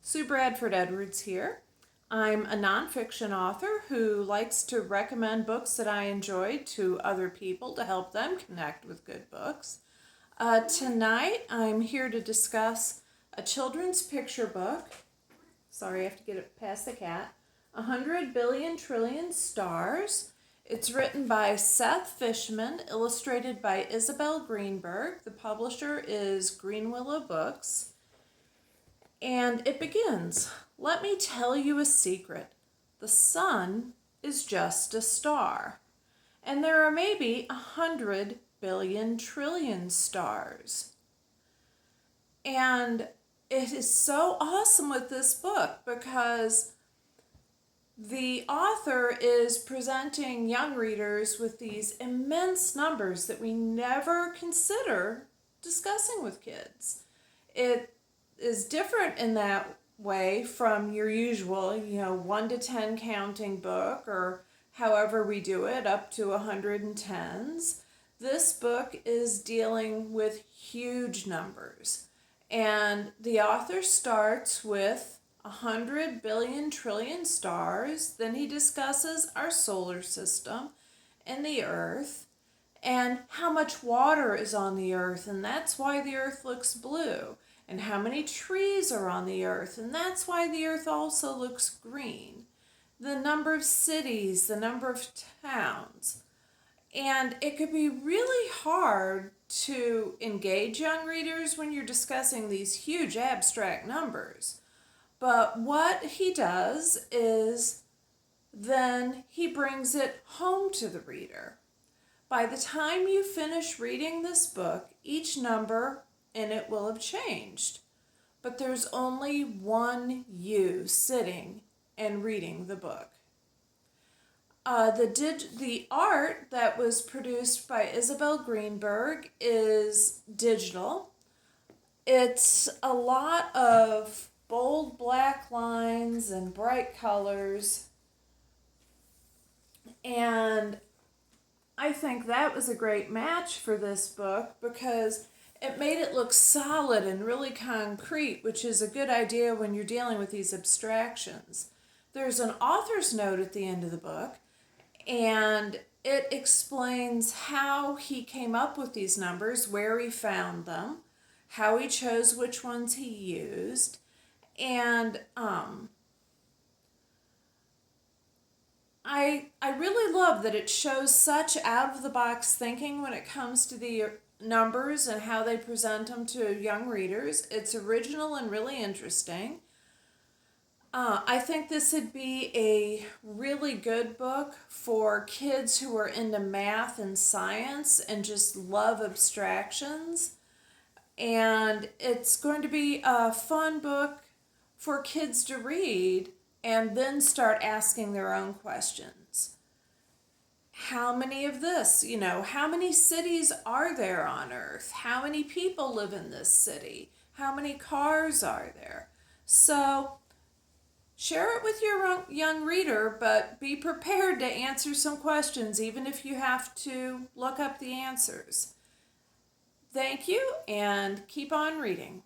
Sue Bradford Edwards here. I'm a nonfiction author who likes to recommend books that I enjoy to other people to help them connect with good books. Tonight I'm here to discuss a children's picture book. Sorry, I have to get it past the cat. 100 Billion Trillion Stars. It's written by Seth Fishman, illustrated by Isabel Greenberg. The publisher is Greenwillow Books. And it begins, "Let me tell you a secret. The sun is just a star. And there are maybe 100 billion trillion stars." And it is so awesome with this book because the author is presenting young readers with these immense numbers that we never consider discussing with kids. It is different in that way from your usual, 1 to 10 counting book or however we do it up to 110s. This book is dealing with huge numbers. And the author starts with 100 billion trillion stars. Then he discusses our solar system and the Earth and how much water is on the Earth, and that's why the Earth looks blue. And how many trees are on the Earth, and that's why the Earth also looks green. The number of cities, the number of towns. And it could be really hard to engage young readers when you're discussing these huge abstract numbers. But what he does is then he brings it home to the reader. By the time you finish reading this book, each number in it will have changed. But there's only one you sitting and reading the book. The art that was produced by Isabel Greenberg is digital. It's a lot of bold black lines and bright colors. And I think that was a great match for this book because it made it look solid and really concrete, which is a good idea when you're dealing with these abstractions. There's an author's note at the end of the book, and it explains how he came up with these numbers, where he found them, how he chose which ones he used, and I really love that it shows such out-of-the-box thinking when it comes to the numbers and how they present them to young readers. It's original and really interesting. I think this would be a really good book for kids who are into math and science and just love abstractions. And it's going to be a fun book for kids to read and then start asking their own questions. How many of this? How many cities are there on Earth? How many people live in this city? How many cars are there? So share it with your young reader, but be prepared to answer some questions, even if you have to look up the answers. Thank you, and keep on reading.